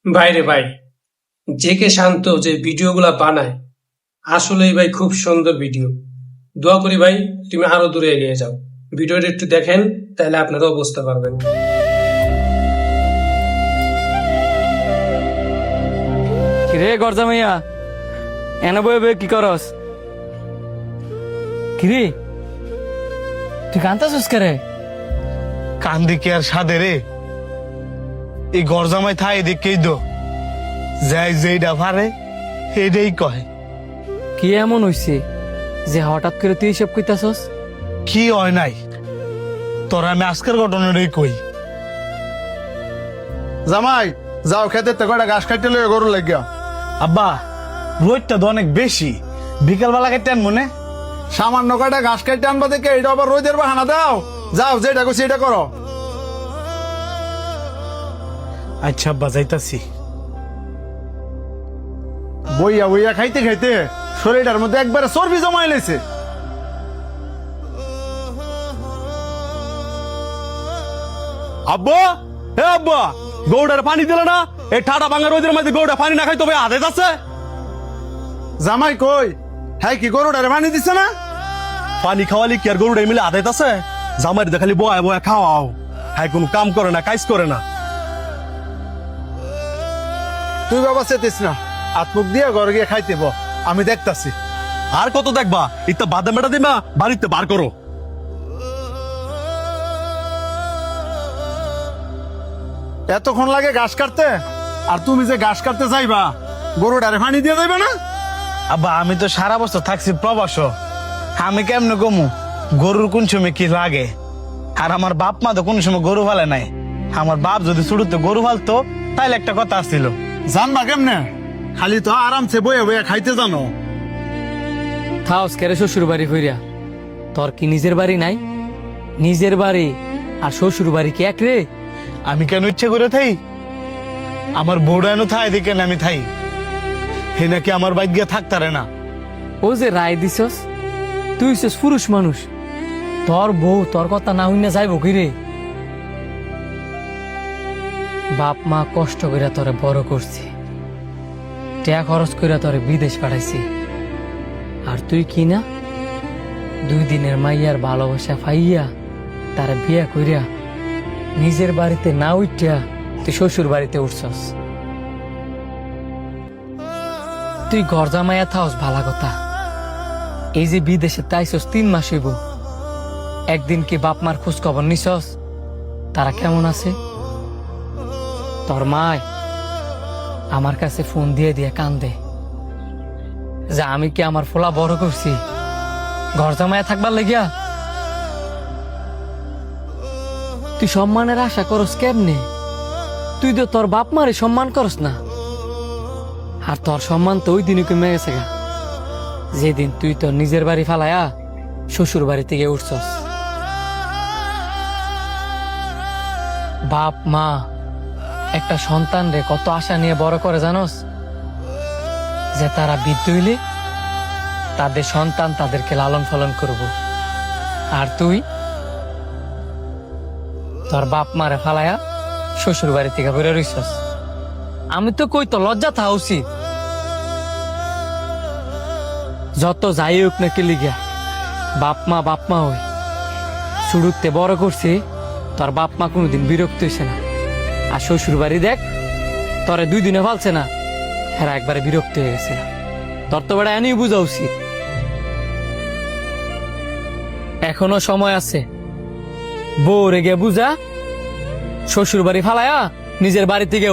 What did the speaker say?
বাইরে ভাই, জেকে শান্ত যে ভিডিওগুলা বানায় আসলেই ভাই খুব সুন্দর ভিডিও। দোয়া করি ভাই তুমি আরো দূরে এগিয়ে যাও। ভিডিওটা একটু দেখেন, তাহলে আপনারাও বুঝতে পারবেন। কিরে গরজা মাইয়া, এনে বয়ে বয়ে কি করস? কিরে তুই কান্তাছিস করে? কান্দি কি আর সাদে রে? এই গরজামাই থাই দেখেই তো যাই যেইটা পারে সেইটাই কয়। কি এমন হইছে যে হঠাৎ করে তুই এসব কইতাছস? কি হয় নাই তোর আমি আজকের ঘটনাটাই কই। জামাই যাও খেতে তো কয়টা ঘাস কাটতে লয়ে গরু লাগিয়া। আব্বা রোদটা তো অনেক বেশি, বিকাল বেলা কেটে মনে সামান্য কয়টা ঘাস কাটতে আনবা দেখে এটা আবার রোদের বাহানা দাও। যাও যেটা করছি এটা করো। আচ্ছা আব্বা যাইতাছি। বইয়া বইয়া খাইতে খাইতে শরীরটার মধ্যে একবারে চর্বি জমাই লেছে। আব্বা, হে আব্বা, গৌড়ার পানি দিলে না? এই ঠাডা ভাঙা রোদের মধ্যে গৌড়া পানি না খাই তবে আদে যাচ্ছে। জামাই কই হ্যাঁ কি গরুটারে পানি দিছে না? পানি খাওয়ালি কি আর গরুটা মিলে আদায় আছে? জামাই দেখালি বয়া বয়া খাওয়াও, হ্যাঁ কোনো কাম করে না, কাজ করে না। তুই বাবা চেতিস না, আত্মুক দিয়ে ঘরে গিয়ে খাইতে ব, আমি দেখতাছি। আর কত দেখবা? ইত্যা বাদাম বেটা দিবা, বাড়িতে বার করো। এতক্ষণ লাগে ঘাস কাটতে, আর তুমি যে ঘাস কাটতে যাইবা গরুটারে পানি দিয়ে যাইবে না? আব্বা আমি তো সারা বছর থাকছি প্রবাস, আমি কেমনে কমু গরুর কোন সময় কি লাগে? আর আমার বাপ মা তো কোন সময় গরু ফালে নাই। আমার বাপ যদি শুরুতে গরু ফালতো তাইলে একটা কথা আসছিল। জানবা কেমনে? খালি তো আরামসে বইয়া বইয়া খাইতে জানো। থাওস কেরে শ্বশুর বাড়ি হইরা? তোর কি নিজের বাড়ি নাই? নিজের বাড়ি আর শ্বশুর বাড়ি কি এক রে? আমি কেন ইচ্ছে করে থাই? আমার বউটা এনে থাই দেখে আমি থাই, হে নাকি আমার বাইক গিয়ে থাকতারে না। ও যে রায় দিছস, তুই হইছস পুরুষ মানুষ, তোর বউ তোর কথা না হইনা যাইব কি রে? বাপ মা কষ্ট করে তোরে বড় করছে, টাকা খরচ করে তোরে বিদেশ পাঠাইছি, আর তুই কি না 2 দিনের মাইয়ার ভালোবাসা পাইয়া তার বিয়া কইরা নিজের বাড়িতে না উঠিয়া তুই শ্বশুর বাড়িতে উঠছস। তুই ঘর জামাইয়া থাকস ভালা কথা, এই যে বিদেশে তাইছস 3 মাস হইব, একদিন কি বাপ মার খোঁজ খবর নিছস তারা কেমন আছে? তোর মায় আমার কাছে ফোন দিয়ে দিয়ে কান্দে যে আমি কি আমার ফোলা বড় করছি ঘর জামাইয়া থাকবার লাগিয়া? তুই সম্মানের আশা করস কেমনে? তুই তো তোর বাপ মারে সম্মান করস না, আর তোর সম্মান তো ওই দিনই কমে গেছে গা যেদিন তুই তোর নিজের বাড়ি ফালায়া শ্বশুর বাড়ি থেকে উঠছস। বাপ মা একটা সন্তান রে কত আশা নিয়ে বড় করে জানোস? যে তারা বৃদ্ধ হইলে তাদের সন্তান তাদেরকে লালন পালন করব, আর তুই তোর বাপ মারে ফালায়া শ্বশুর বাড়ি থেকে বেরো রইছস। আমি তো কই তো লজ্জা থাকা উচিত। যত যাই হোক না কি লিগা বাপ মা হই, শুরুতে বড় করছি, তোর বাপ মা কোনোদিন বিরক্ত হইছে না। আর শ্বশুর বাড়ি দেখ তোরে 2 দিনে ফালছে না, এরা একবারে বিরক্ত হয়ে গেছে। তোর তো বেড়া এনেই বুঝা উচিত। এখনো সময় আছে, বউ রেগে বুঝা শ্বশুর বাড়ি ফালায়া নিজের বাড়ি থেকে